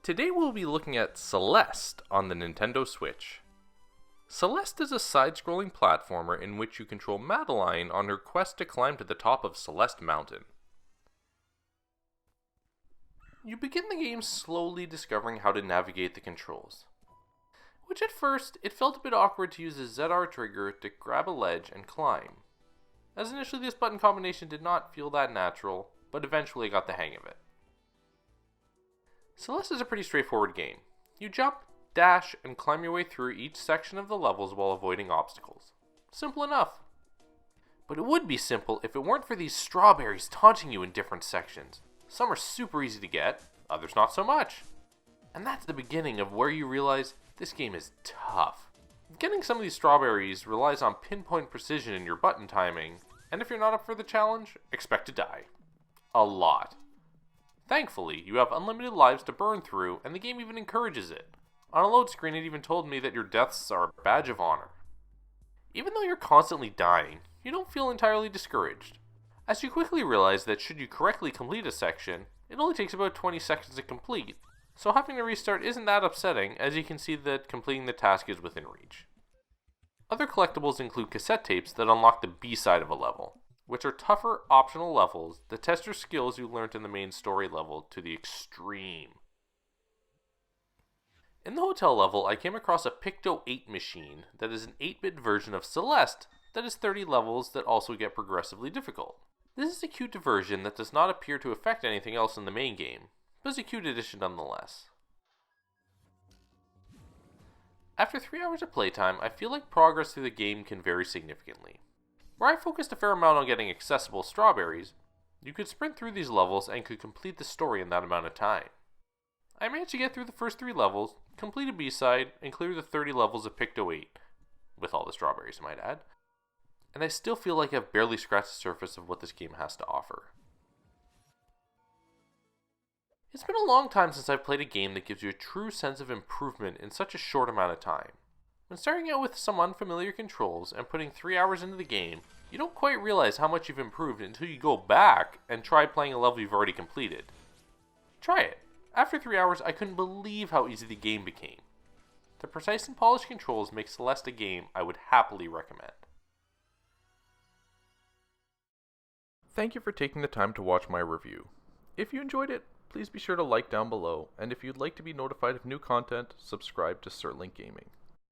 Today we'll be looking at Celeste on the Nintendo Switch. Celeste is a side-scrolling platformer in which you control Madeline on her quest to climb to the top of Celeste Mountain. You begin the game slowly discovering how to navigate the controls, which at first it felt a bit awkward to use the ZR trigger to grab a ledge and climb, as initially this button combination did not feel that natural, but eventually I got the hang of it. Celeste is a pretty straightforward game. You jump, dash, and climb your way through each section of the levels while avoiding obstacles. Simple enough. But it would be simple if it weren't for these strawberries taunting you in different sections. Some are super easy to get, others not so much. And that's the beginning of where you realize this game is tough. Getting some of these strawberries relies on pinpoint precision in your button timing, and if you're not up for the challenge, expect to die. A lot. Thankfully, you have unlimited lives to burn through, and the game even encourages it. On a load screen, it even told me that your deaths are a badge of honor. Even though you're constantly dying, you don't feel entirely discouraged, as you quickly realize that should you correctly complete a section, it only takes about 20 seconds to complete, so having to restart isn't that upsetting, as you can see that completing the task is within reach. Other collectibles include cassette tapes that unlock the B-side of a level, which are tougher optional levels that test your skills you learned in the main story level to the extreme. In the hotel level, I came across a Picto 8 machine that is an 8-bit version of Celeste that is 30 levels that also get progressively difficult. This is a cute diversion that does not appear to affect anything else in the main game, but is a cute addition nonetheless. After 3 hours of playtime, I feel like progress through the game can vary significantly. Where I focused a fair amount on getting accessible strawberries, you could sprint through these levels and could complete the story in that amount of time. I managed to get through the first 3 levels, complete a B-side, and clear the 30 levels of Picto 8, with all the strawberries I might add, and I still feel like I've barely scratched the surface of what this game has to offer. It's been a long time since I've played a game that gives you a true sense of improvement in such a short amount of time. When starting out with some unfamiliar controls and putting 3 hours into the game, you don't quite realize how much you've improved until you go back and try playing a level you've already completed. Try it. After 3 hours, I couldn't believe how easy the game became. The precise and polished controls make Celeste a game I would happily recommend. Thank you for taking the time to watch my review. If you enjoyed it, please be sure to like down below, and if you'd like to be notified of new content, subscribe to SirLink Gaming.